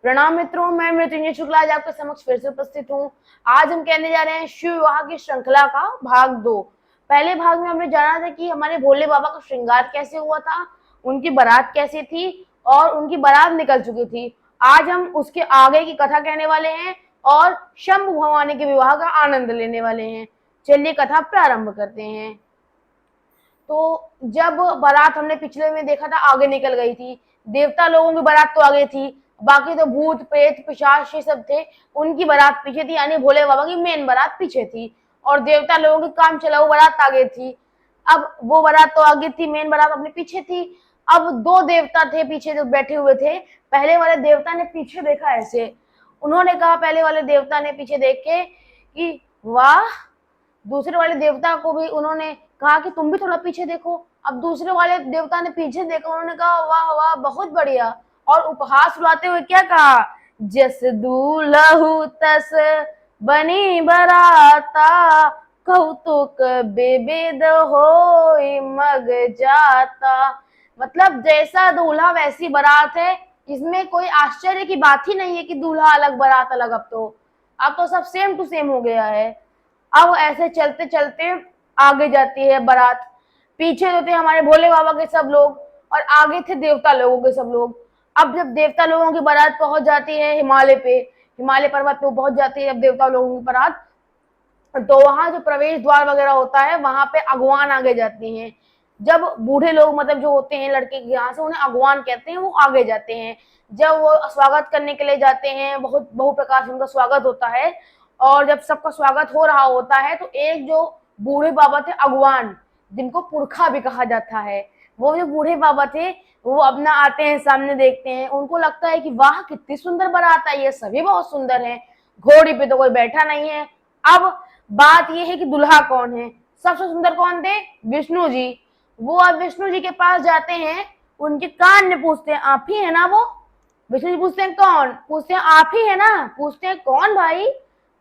प्रणाम मित्रों, मैं मृत्युंजय शुक्ला आज आपके समक्ष फिर से उपस्थित हूँ। आज हम कहने जा रहे हैं शिव विवाह की श्रृंखला का भाग 2। पहले भाग में हमने जाना था कि हमारे भोले बाबा का श्रृंगार कैसे हुआ था, उनकी बारात कैसी थी और उनकी बारात निकल चुकी थी। आज हम उसके आगे की कथा कहने वाले हैं और शंभु भवानी के विवाह का आनंद लेने वाले हैं। चलिए कथा प्रारंभ करते हैं। तो जब बारात हमने पिछले में देखा था आगे निकल गई थी, देवता लोगों की बारात तो आगे थी, बाकी तो भूत प्रेत पिशाच ये सब थे, उनकी बारात पीछे थी, यानी भोले बाबा की मेन बारात पीछे थी और देवता लोगों की काम चलाऊ बारात आगे थी। अब वो बारात तो आगे थी, मेन बारात अपने पीछे थी। अब दो देवता थे पीछे जो बैठे हुए थे। पहले वाले देवता ने पीछे देखा ऐसे, उन्होंने कहा पहले वाले देवता ने पीछे देख के कि वाह। दूसरे वाले देवता को भी उन्होंने कहा कि तुम भी थोड़ा पीछे देखो। अब दूसरे वाले देवता ने पीछे देखा, उन्होंने कहा वाह वाह बहुत बढ़िया, और उपहास उड़ाते हुए क्या कहा, जस दूल्हू तस बनी बराता, कौतुक बेबेद होई मग जाता। मतलब जैसा दूल्हा वैसी बारात है, इसमें कोई आश्चर्य की बात ही नहीं है कि दूल्हा अलग बारात अलग। अब तो सब सेम टू सेम हो गया है। अब ऐसे चलते चलते आगे जाती है बारात। पीछे तो थे हमारे भोले बाबा के सब लोग और आगे थे देवता लोगों के सब लोग। अब जब देवता लोगों की बारात पहुंच जाती है हिमालय पे, हिमालय पर्वत पे पहुंच जाती है अब देवता लोगों की बारात, तो वहां जो प्रवेश द्वार वगैरह होता है वहां पे अगवान आगे जाती हैं। जब बूढ़े लोग मतलब जो होते हैं लड़के के यहाँ से, उन्हें अगवान कहते हैं, वो आगे जाते हैं। जब वो स्वागत करने के लिए जाते हैं, बहुत बहु प्रकार से उनका स्वागत होता है। और जब सबका स्वागत हो रहा होता है तो एक जो बूढ़े बाबा थे अगवान, जिनको पुरखा भी कहा जाता है, वो जो बूढ़े बाबा थे वो अपना आते हैं, सामने देखते हैं, उनको लगता है कि वाह कितनी सुंदर बारात आई है, सभी बहुत सुंदर हैं, घोड़ी पे तो कोई बैठा नहीं है। अब बात यह है कि दुल्हा कौन है। सबसे सुंदर कौन थे, विष्णु जी। वो अब विष्णु जी के पास जाते हैं, उनके कान में पूछते हैं आप ही है ना वो। विष्णु जी पूछते हैं कौन, पूछते हैं आप ही है ना, पूछते हैं कौन भाई,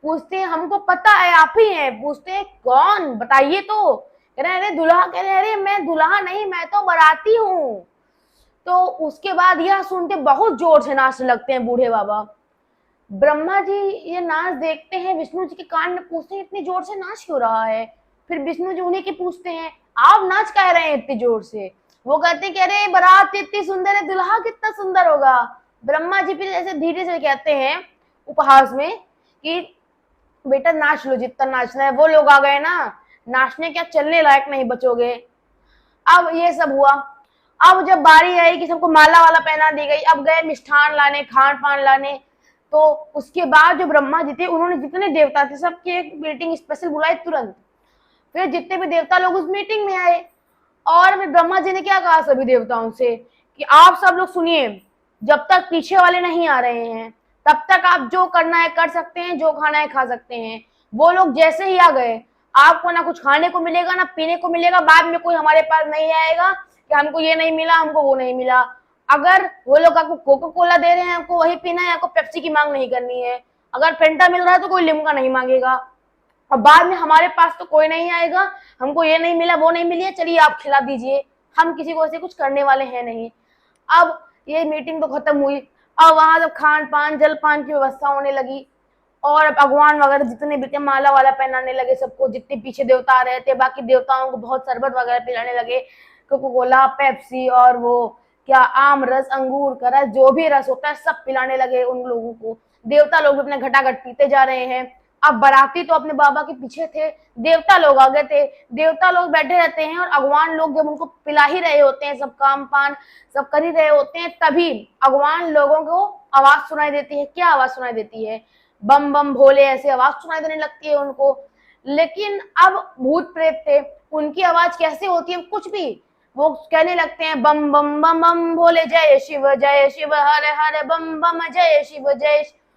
पूछते हैं हमको पता है आप ही हैं, पूछते हैं कौन बताइए। तो कह रहे अरे दुल्हा, कह रहे अरे मैं दुल्हा नहीं, मैं तो बाराती हूँ। तो उसके बाद यह सुन के बहुत जोर से नाचने लगते हैं बूढ़े बाबा। ब्रह्मा जी ये नाच देखते हैं, विष्णु जी के कान में पूछते हैं इतनी जोर से नाच क्यों रहा है। फिर विष्णु जी उन्हीं के पूछते हैं आप नाच कह रहे हैं इतनी जोर से। वो कहते हैं कि अरे बारात इतनी सुंदर है, दुल्हा कितना सुंदर होगा। ब्रह्मा जी फिर ऐसे धीरे से कहते हैं उपहास में कि बेटा नाच लो जितना नाचना है, वो लोग आ गए ना, नाचने क्या चलने लायक नहीं बचोगे। अब ये सब हुआ। अब जब बारी आई कि सबको माला वाला पहना दी गई, अब गए मिष्ठान लाने, खान पान लाने। तो उसके बाद जो ब्रह्मा जी थे उन्होंने जितने देवता थे सबकी एक मीटिंग स्पेशल बुलाई तुरंत। फिर जितने भी देवता लोग उस मीटिंग में आए और ब्रह्मा जी ने क्या कहा सभी देवताओं से कि आप सब लोग सुनिए, जब तक पीछे वाले नहीं आ रहे हैं तब तक आप जो करना है कर सकते हैं, जो खाना है खा सकते हैं। वो लोग जैसे ही आ गए, आपको ना कुछ खाने को मिलेगा ना पीने को मिलेगा, बाद में कोई हमारे पास नहीं आएगा कि हमको ये नहीं मिला, हमको वो नहीं मिला। अगर वो लोग आपको कोका कोला दे रहे हैं आपको वही पीना है, आपको पेप्सी की मांग नहीं करनी है। अगर फेंटा मिल रहा है तो कोई लिम्का नहीं मांगेगा। और बाद में हमारे पास तो कोई नहीं आएगा, हमको ये नहीं मिला वो नहीं मिली है, चलिए आप खिला दीजिए, हम किसी को ऐसे कुछ करने वाले हैं नहीं। अब ये मीटिंग तो खत्म हुई। अब वहां जब खान पान जल पान की व्यवस्था होने लगी और अब भगवान वगैरह जितने भी थे माला वाला पहनाने लगे सबको, जितने पीछे देवता आ रहे थे, बाकी देवताओं को बहुत शरबत वगैरह पिलाने लगे, कोको कोला पेप्सी और वो क्या आम रस अंगूर का रस जो भी रस होता है सब पिलाने लगे उन लोगों को। देवता लोग अपने घटाघट पीते जा रहे हैं। अब बाराती तो अपने बाबा के पीछे थे, देवता लोग आगे थे। देवता लोग बैठे रहते हैं और अगवान लोग जब उनको पिला ही रहे होते हैं, सब काम पान सब कर ही रहे होते हैं, तभी अगवान लोगों को आवाज सुनाई देती है। क्या आवाज सुनाई देती है, बम बम भोले ऐसे आवाज सुनाई देने लगती है उनको। लेकिन अब भूत प्रेत थे, उनकी आवाज कैसे होती है कुछ भी, वो कहने लगते हैं बम बम बम बम भोले जय शिव हर हर बम बम जय शिव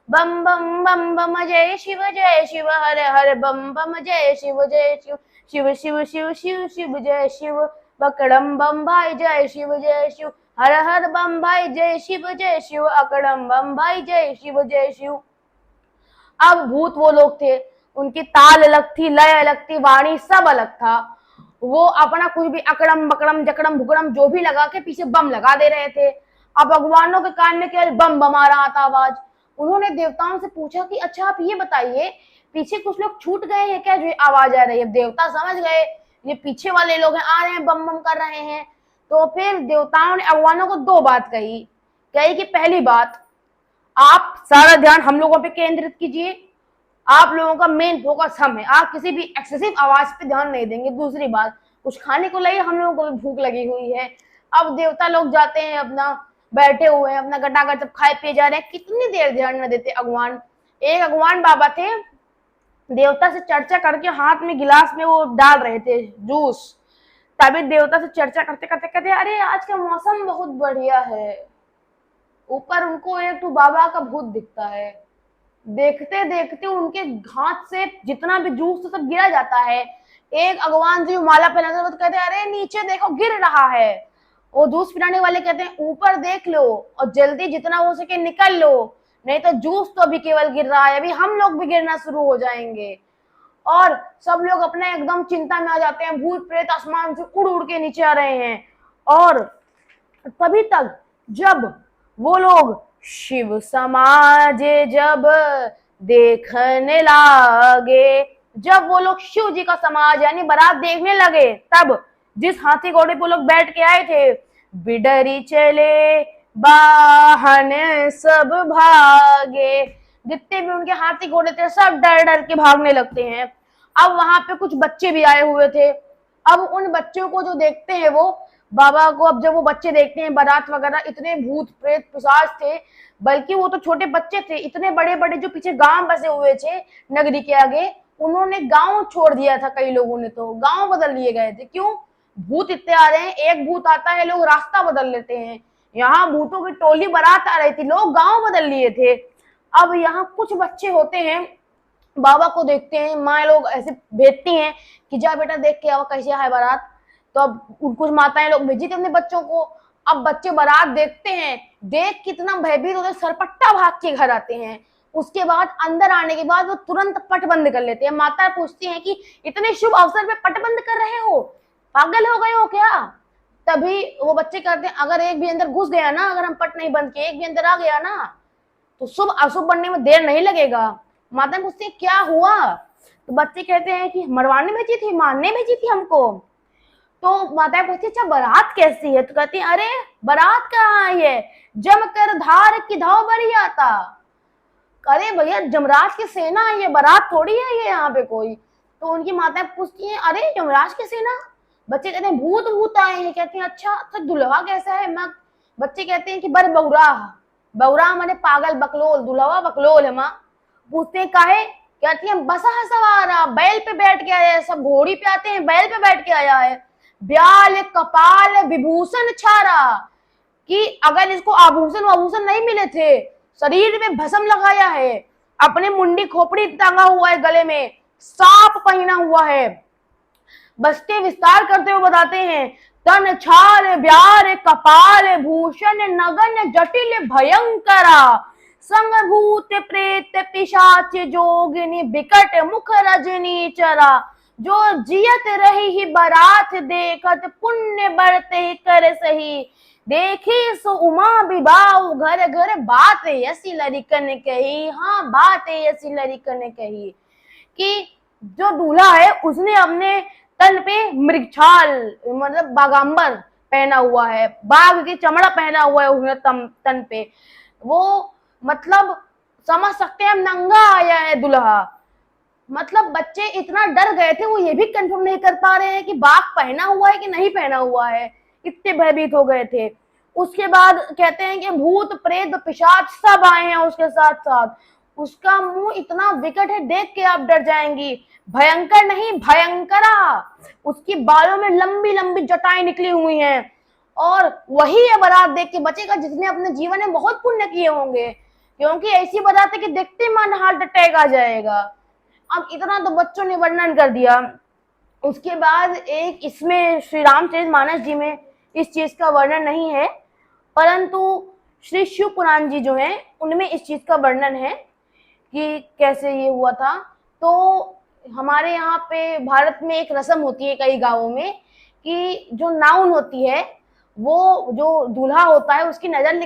बम बम बम बम जय शिव हर हर बम बम जय शिव शिव शिव शिव शिव शिव जय शिव बकड़म बम भाई जय शिव हर हर बम भाई जय शिव अकड़म बम भाई जय शिव। अब भूत वो लोग थे, उनकी ताल अलग थी, लय अलग थी, वाणी सब अलग था। वो अपना कुछ भी अकड़म बकड़म जकड़म भुकड़म जो भी लगा के पीछे बम लगा दे रहे थे। अब भगवानों के कान में केवल बम बम आ रहा था आवाज। उन्होंने देवताओं से पूछा कि अच्छा आप ये बताइए, पीछे कुछ लोग छूट गए हैं क्या जो ये आवाज आ रही है? देवता समझ गए ये पीछे वाले लोग हैं, आ रहे हैं, बम बम कर रहे हैं। तो फिर देवताओं ने भगवानों को दो बात कही कि पहली बात, आप सारा ध्यान हम लोगों पे केंद्रित कीजिए, आप लोगों का मेन फोकस हम है, आप किसी भी एक्सेसिव आवाज पे ध्यान नहीं देंगे। दूसरी बात, कुछ खाने को लाइए, हम लोगों को भी भूख लगी हुई है। अब देवता लोग जाते हैं, अपना बैठे हुए हैं, अपना गटागट सब खाए पिए जा रहे हैं, कितनी देर ध्यान न देते अगवान। एक अगवान बाबा थे, देवता से चर्चा करके हाथ में गिलास में वो डाल रहे थे जूस। तभी देवता से चर्चा करते करते कहते अरे आज का मौसम बहुत बढ़िया है। ऊपर उनको एक तो बाबा का भूत दिखता है। देखते देखते उनके हाथ से जितना भी जूस सब गिरा जाता है। एक अगवान जी माला पहनाते वक्त कहते हैं अरे नीचे देखो गिर रहा है। वो जूस पिलाने वाले कहते हैं ऊपर देख लो और जल्दी जितना हो सके निकल लो, नहीं तो जूस तो अभी केवल गिर रहा है, अभी हम लोग भी गिरना शुरू हो जाएंगे। और सब लोग अपने एकदम चिंता में आ जाते हैं, भूत प्रेत आसमान से उड़ उड़ के नीचे आ रहे हैं। और तभी तक जब वो लोग शिव समाज जब देखने लागे, जब वो लोग शिव जी का समाज यानी बारात देखने लगे, तब जिस हाथी घोड़े पे लोग बैठ के आए थे, बिडरी चले बाहन सब भागे। जितने भी उनके हाथी घोड़े थे सब डर डर के भागने लगते हैं। अब वहां पे कुछ बच्चे भी आए हुए थे। अब उन बच्चों को जो देखते हैं वो बाबा को, अब जब वो बच्चे देखते हैं बारात वगैरह, इतने भूत प्रेत पिशाच थे, बल्कि वो तो छोटे बच्चे थे, इतने बड़े बड़े जो पीछे गांव बसे हुए थे नगरी के आगे, उन्होंने गांव छोड़ दिया था। कई लोगों ने तो गांव बदल लिए गए थे। क्यों? भूत इतने आ रहे हैं, एक भूत आता है लोग रास्ता बदल लेते हैं। यहाँ भूतों की टोली बारात आ रही थी, लोग गांव बदल लिए थे। अब यहाँ कुछ बच्चे होते हैं, बाबा को देखते हैं, माँ लोग ऐसे भेजती हैं कि जा बेटा देख के आओ कैसे है बारात। तो अब कुछ माताएं लोग भेजी थी अपने बच्चों को। अब बच्चे बारात देखते हैं, देख कितना भयभीत होते, सरपट्टा भाग के घर आते हैं। उसके बाद अंदर आने के बाद वो तुरंत पट बंद कर लेते हैं। माता पूछती हैं कि इतने शुभ अवसर पे पट बंद कर रहे हो, पागल हो गए हो क्या? तभी वो बच्चे कहते हैं अगर एक भी अंदर घुस गया ना, अगर हम पट नहीं बंद किए, एक भी अंदर आ गया ना, तो शुभ अशुभ बनने में देर नहीं लगेगा। माता पूछती है क्या हुआ? तो बच्चे कहते हैं कि मरवाने भेजी थी, मारने भेजी थी हमको। तो माता पूछती अच्छा बारात कैसी है? तो कहती है अरे बारात कहाँ आई है, जम कर धार की धाव बरी आता। अरे भैया जमराज की सेना आई है, बारात थोड़ी है ये यहाँ पे कोई। तो उनकी माता पूछती है अरे जमराज की सेना? बच्चे कहते हैं भूत भूत आए हैं। कहते हैं अच्छा तो दुल्हा कैसा है? माँ बच्चे कहते हैं कि बर बौरा, बौरा माने पागल, बकलोल, दुल्हा बकलोल है। माँ पूछते हैं काहे? कहती है बसा सवारा, बैल पे बैठ के आया है, सब घोड़ी पे आते हैं, बैल पे बैठ के आया है। ब्याल कपाल विभूषण छारा, कि अगर इसको आभूषण आभूषण नहीं मिले थे, शरीर में भस्म लगाया है, अपने मुंडी खोपड़ी टांगा हुआ है, गले में सांप पहना हुआ है। बस्ते विस्तार करते हुए बताते हैं तन छार ब्यार कपाल भूषण नगन जटिल भयंकरा, संग भूत प्रेत पिशाच जोगिनी विकट मुख रजनी चरा, जो जियत रही ही बारात देखत पुण्य बरते कर सही, देखी सो उमा विबाऊ घर घर बात ऐसी लड़िकन कही। हाँ बात ऐसी लड़िकन कही कि जो दूल्हा है उसने अपने तन पे मृगछाल मतलब बागांबर पहना हुआ है, बाघ की चमड़ा पहना हुआ है उसने तन पे। वो मतलब समझ सकते हैं नंगा आया है दूल्हा। मतलब बच्चे इतना डर गए थे, वो ये भी कंफर्म नहीं कर पा रहे हैं कि बाघ पहना हुआ है कि नहीं पहना हुआ है, इतने भयभीत हो गए थे। उसके बाद कहते हैं कि भूत प्रेत पिशाच सब आए हैं उसके साथ साथ। उसका मुंह इतना विकट है, देख के आप डर जाएंगी, भयंकर नहीं भयंकरा। उसकी बालों में लंबी लंबी जटाएं निकली हुई हैं। और वही है बारात देख के बचेगा जिसने अपने जीवन में बहुत पुण्य किए होंगे, क्योंकि ऐसी बारात है कि देखते मन हार्ट अटैक आ जाएगा। अब इतना तो बच्चों ने वर्णन कर दिया। उसके बाद एक इसमें श्री रामचरितमानस जी में इस चीज का वर्णन नहीं है, परंतु श्री शिव पुराण जी जो है उनमें इस चीज का वर्णन है कि कैसे ये हुआ था। तो हमारे यहाँ पे भारत में एक रस्म होती है कई गांवों में कि जो नाउन होती है वो जो दूल्हा होता है उसकी नजर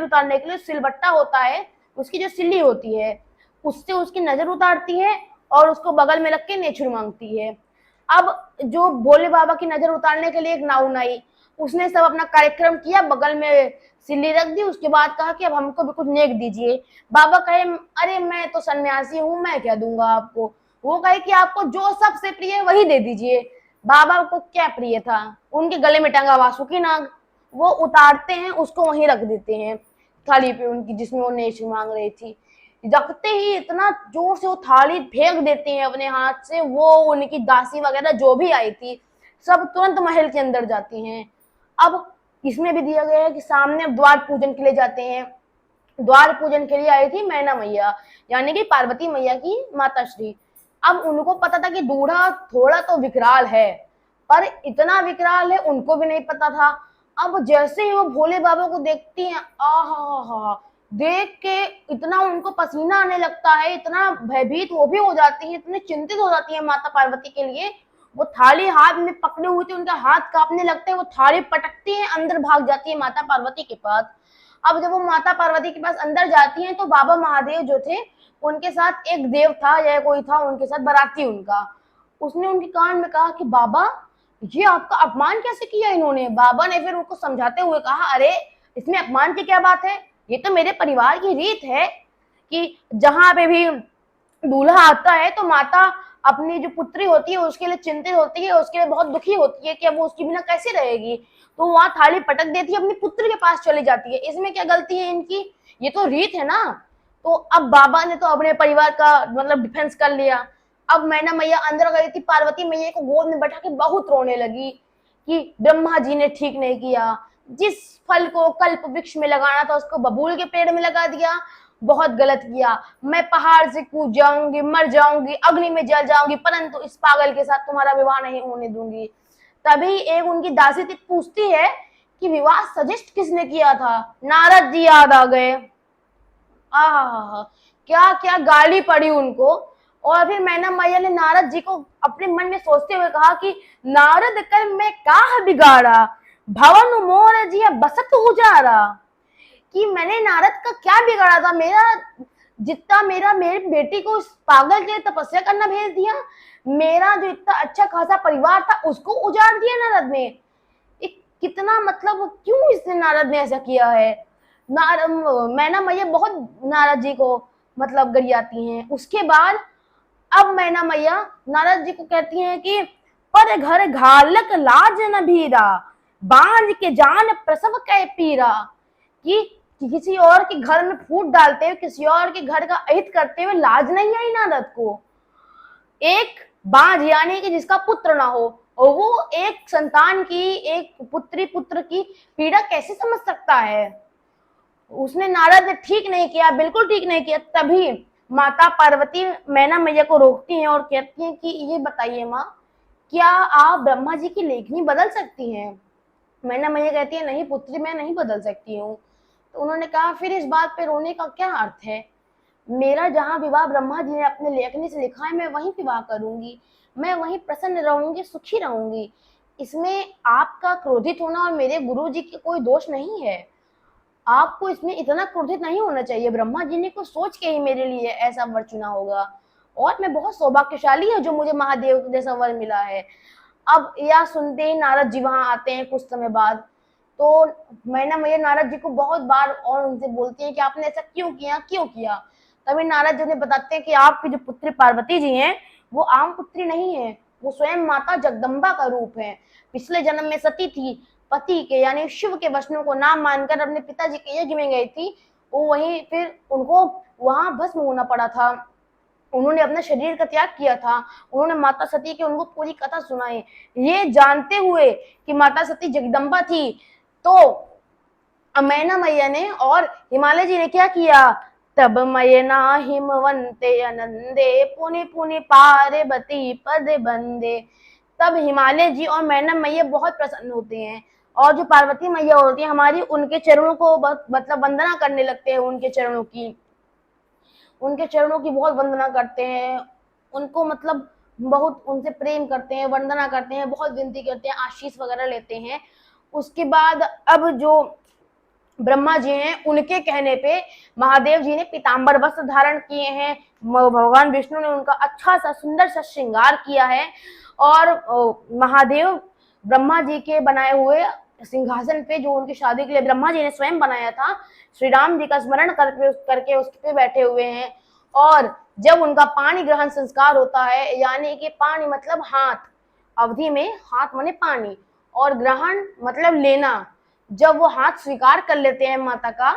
उतारने के लिए सिलबट्टा होता है, उसकी जो सिल्ली होती है उससे उसकी नजर उतारती है और उसको बगल में रख के नेचुर मांगती है। अब जो भोले बाबा की नजर उतारने के लिए एक नाउन आई, उसने सब अपना कार्यक्रम किया, बगल में सिल्ली रख दी, उसके बाद कहा कि अब हमको भी कुछ नेक दीजिए। बाबा कहे अरे मैं तो सन्यासी हूँ, मैं क्या दूंगा आपको। वो कहे कि आपको जो सबसे प्रिय है वही दे दीजिए। बाबा को क्या प्रिय था, उनके गले में टंगा वासुकी नाग, वो उतारते हैं उसको वहीं रख देते हैं थाली पे उनकी, जिसमें वो नेच मांग रही थी। रखते ही इतना जोर से वो थाली फेंक देते हैं अपने हाथ से, वो उनकी दासी वगैरह जो भी आई थी सब तुरंत महल के अंदर जाती हैं। अब इसमें भी दिया गया है कि सामने द्वार पूजन के लिए जाते हैं। द्वार पूजन के लिए आई थी मैना मैया, यानी कि पार्वती मैया की माता श्री। अब उनको पता था कि दूल्हा थोड़ा तो विकराल है, पर इतना विकराल है उनको भी नहीं पता था। अब जैसे ही वो भोले बाबा को देखती हैं, आहा, देख के इतना उनको पसीना आने लगता है, इतना भयभीत वो भी हो जाती है, इतनी चिंतित हो जाती है माता पार्वती के लिए। वो थाली हाथ में पकड़े हुए थे, उनका हाथ कांपने लगते हैं, वो थाली पटकती है, अंदर भाग जाती है माता पार्वती के पास। अब जब वो माता पार्वती के पास अंदर जाती हैं तो बाबा महादेव जो थे उनके साथ एक देव था या कोई था उनके साथ बराती उनका, उसने उनके कान में कहा कि बाबा ये आपका अपमान कैसे किया इन्होंने। बाबा ने फिर उनको समझाते हुए कहा अरे इसमें अपमान की क्या बात है, ये तो मेरे परिवार की रीत है कि जहां पे भी दूल्हा आता है तो माता अपनी जो पुत्री होती है उसके लिए चिंतित होती है, उसके लिए बहुत दुखी होती है कि अब वो उसके बिना कैसे रहेगी, तो वहां थाली पटक देती है, अपनी पुत्री के पास चली जाती है। इसमें क्या गलती है इनकी, ये तो रीत है ना। तो अब बाबा ने तो अपने परिवार का मतलब डिफेंस कर लिया। अब मैना मैया अंदर गई थी, पार्वती मैया को गोद में बैठा के बहुत रोने लगी कि ब्रह्मा जी ने ठीक नहीं किया, जिस फल को कल्प वृक्ष में लगाना था उसको बबूल के पेड़ में लगा दिया, बहुत गलत किया। मैं पहाड़ से कूद जाऊंगी, मर जाऊंगी, अग्नि में जल जाऊंगी, परंतु इस पागल के साथ तुम्हारा विवाह नहीं होने दूंगी। तभी एक उनकी दासी थी पूछती है कि विवाह सजेस्ट किसने किया था। नारद जी याद आ गए। आहा, क्या क्या गाली पड़ी उनको। और फिर मैना मैया ने नारद जी को अपने मन में सोचते हुए कहा कि नारद कर मैं काह बिगाड़ा, भवन मोर जी बसत उजारा। कि मैंने नारद का क्या बिगाड़ा था, मेरी बेटी को उस पागल के लिए तपस्या करना भेज दिया, मेरा जो इतना अच्छा खासा परिवार था उसको उजाड़ दिया नारद ने। एक कितना मतलब क्यों इसने नारद ने ऐसा किया है। मैना मैया बहुत नारद जी को मतलब गरियाती हैं। उसके बाद अब मैना मैया नारद जी को कहती हैं कि पर घर घालक लाज न भीरा, बांझ के जान प्रसव कै पीरा। कि किसी और के घर में फूट डालते हुए, किसी और के घर का अहित करते हुए लाज नहीं आई नारद को। एक बांझ यानी कि जिसका पुत्र ना हो, और वो एक संतान की, एक पुत्र की पीड़ा कैसे समझ सकता है। उसने नारद ने ठीक नहीं किया, बिल्कुल ठीक नहीं किया। तभी माता पार्वती मैना मैया को रोकती हैं और कहती हैं कि ये बताइए माँ, क्या आप ब्रह्मा जी की लेखनी बदल सकती हैं। मैना मैया कहती है नहीं पुत्री, मैं नहीं बदल सकती हूँ। तो उन्होंने कहा फिर इस बात पे रोने का क्या अर्थ है, मेरा जहाँ विवाह ब्रह्मा जी ने अपने लेखनी से लिखा है मैं वहीं विवाह करूंगी, मैं वहीं प्रसन्न रहूंगी, सुखी रहूंगी। इसमें आपका क्रोधित होना और मेरे गुरु जी की कोई दोष नहीं है। आपको इसमें इतना क्रोधित नहीं होना चाहिए, ब्रह्मा जी ने कुछ सोच के ही मेरे लिए ऐसा वर चुना होगा, और मैं बहुत सौभाग्यशाली है जो मुझे महादेव जैसा वर मिला है। अब यह सुनते ही नारद जी वहां आते हैं कुछ समय बाद। तो मैना मैया नारद जी को बहुत बार और उनसे बोलती है कि आपने ऐसा क्यों किया, क्यों किया। तभी नारद जी ने बताते हैं कि आपकी जो पुत्री पार्वती जी हैं वो आम पुत्री नहीं है, वो स्वयं माता जगदम्बा का रूप है। पिछले जन्म में सती थी, पति के यानी शिव के वचनों को ना मानकर अपने पिताजी के यज्ञ में गई थी, वो वहीं फिर उनको वहां भस्म होना पड़ा था। उन्होंने अपने शरीर का त्याग किया था। उन्होंने माता सती की उनको पूरी कथा सुनाई, ये जानते हुए कि माता सती जगदम्बा थी। तो मैना मैया ने और हिमालय जी ने क्या किया, तब मैना हिमवंते अनंदे पुनि पुनि पार्वती पद बंदे। तब हिमालय जी और मैना मैया बहुत प्रसन्न होते हैं, और जो पार्वती मैया होती है हमारी, उनके चरणों को मतलब वंदना करने लगते हैं, उनके चरणों की बहुत वंदना करते हैं, उनको बहुत उनसे प्रेम करते हैं, वंदना करते हैं, बहुत विनती करते हैं, आशीष वगैरह लेते हैं। उसके बाद अब जो ब्रह्मा जी हैं उनके कहने पे महादेव जी ने पीताम्बर वस्त्र धारण किए हैं। भगवान विष्णु ने उनका अच्छा सा सुंदर सा श्रृंगार किया है और महादेव ब्रह्मा जी के बनाए हुए सिंहासन पे, जो उनकी शादी के लिए ब्रह्मा जी ने स्वयं बनाया था, श्री राम जी का स्मरण करके उस पे बैठे हुए हैं। और जब उनका पानी ग्रहण संस्कार होता है, यानी कि पानी मतलब हाथ, अवधि में हाथ माने पानी और ग्रहण मतलब लेना, जब वो हाथ स्वीकार कर लेते हैं माता का,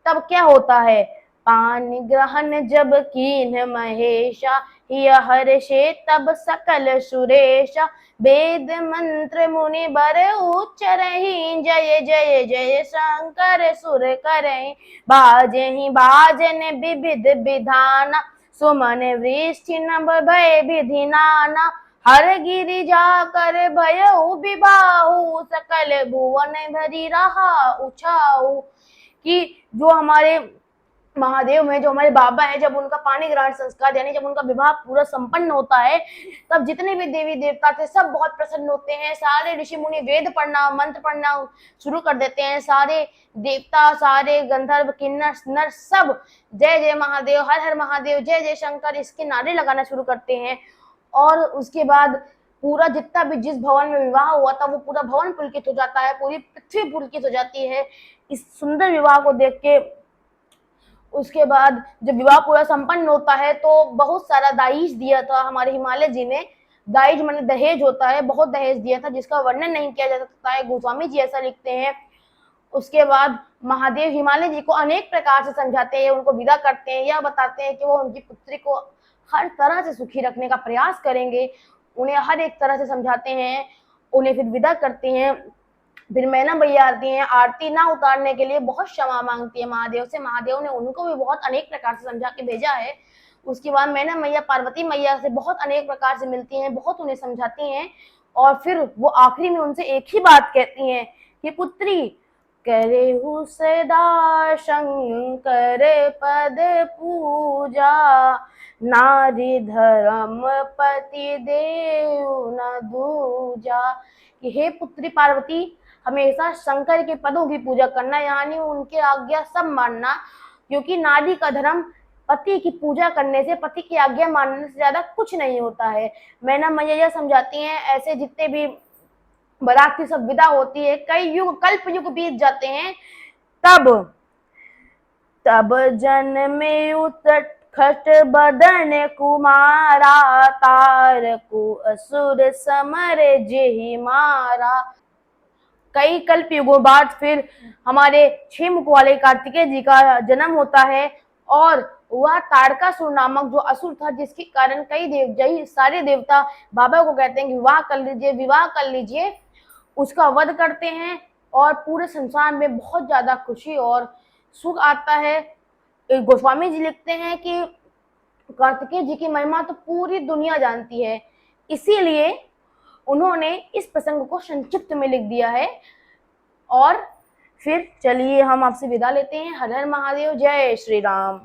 तब क्या होता है, पानी ग्रहण जब कीन महेशा, हिय हर्षे तब सकल सुरेशा, वेद मंत्र मुनि बर उच्चरहि, जय जय जय शंकर सुर करहि, बाजहि बाजन विविध विधाना, सुमन वृष्टि नभ भय विधि नाना, हर गिरि जाकर भयउ विबाहु, सकल भुवन भरी रहा उछाऊ। कि जो हमारे महादेव में, जो हमारे बाबा है, जब उनका पानी ग्रहण संस्कार यानी जब उनका विवाह पूरा संपन्न होता है, तब जितने भी देवी देवता थे सब बहुत प्रसन्न होते हैं। सारे ऋषि मुनि वेद पढ़ना, मंत्र पढ़ना शुरू कर देते हैं। सारे देवता, सारे गंधर्व, किन्नर, नर सब जय जय महादेव, हर हर महादेव, जय जय शंकर, इसके नारे लगाना शुरू करते हैं। और उसके बाद पूरा जितना भी जिस भवन में विवाह हुआ था वो पूरा भवन पुलकित हो जाता है, पूरी पृथ्वी पुलकित हो जाती है इस सुंदर विवाह को देख के। उसके बाद जब विवाह पूरा संपन्न होता है तो बहुत सारा दाइज दिया था हमारे हिमालय जी ने। दाइज माने दहेज होता है, बहुत दहेज दिया था जिसका वर्णन नहीं किया जा सकता है, गोस्वामी जी ऐसा लिखते हैं। उसके बाद महादेव हिमालय जी को अनेक प्रकार से समझाते हैं, उनको विदा करते हैं, यह बताते हैं कि वो उनकी पुत्री को हर तरह से सुखी रखने का प्रयास करेंगे, उन्हें हर एक तरह से समझाते हैं, उन्हें फिर विदा करते हैं। फिर मैना मैया आती हैं, आरती ना उतारने के लिए बहुत क्षमा मांगती है महादेव से। महादेव ने उनको भी बहुत अनेक प्रकार से समझा के भेजा है। उसके बाद मैना मैया पार्वती मैया से बहुत अनेक प्रकार से मिलती हैं, बहुत उन्हें समझाती हैं, और फिर वो आखिरी में उनसे एक ही बात कहती हैं कि पुत्री, करेहु सदा शंकर पद पूजा, नारी धर्म पति देव न दूजा। कि हे पुत्री पार्वती, हमेशा शंकर के पदों की पूजा करना, यानी उनके आज्ञा सब मानना, क्योंकि नारी का धर्म पति की पूजा करने से, पति की आज्ञा मानने से ज्यादा कुछ नहीं होता है। मैना मैया समझाती हैं। ऐसे जितने भी बाराती सब विदा होती है, कई युग कल्प युग बीत जाते हैं, तब तब जन्मे उतट खट बदन कुमारा, तार को असुर समर जेहि मारा। कई कल्प युगों बाद फिर हमारे 6 मुख वाले कार्तिकेय जी का जन्म होता है, और वह तारकासुर नामक जो असुर था, जिसके कारण कई सारे देवता बाबा को कहते हैं कि विवाह कर लीजिए, विवाह कर लीजिए, उसका वध करते हैं, और पूरे संसार में बहुत ज्यादा खुशी और सुख आता है। गोस्वामी जी लिखते हैं कि कार्तिकेय जी की महिमा तो पूरी दुनिया जानती है, इसीलिए उन्होंने इस प्रसंग को संक्षिप्त में लिख दिया है। और फिर चलिए हम आपसे विदा लेते हैं। हर हर महादेव, जय श्री राम।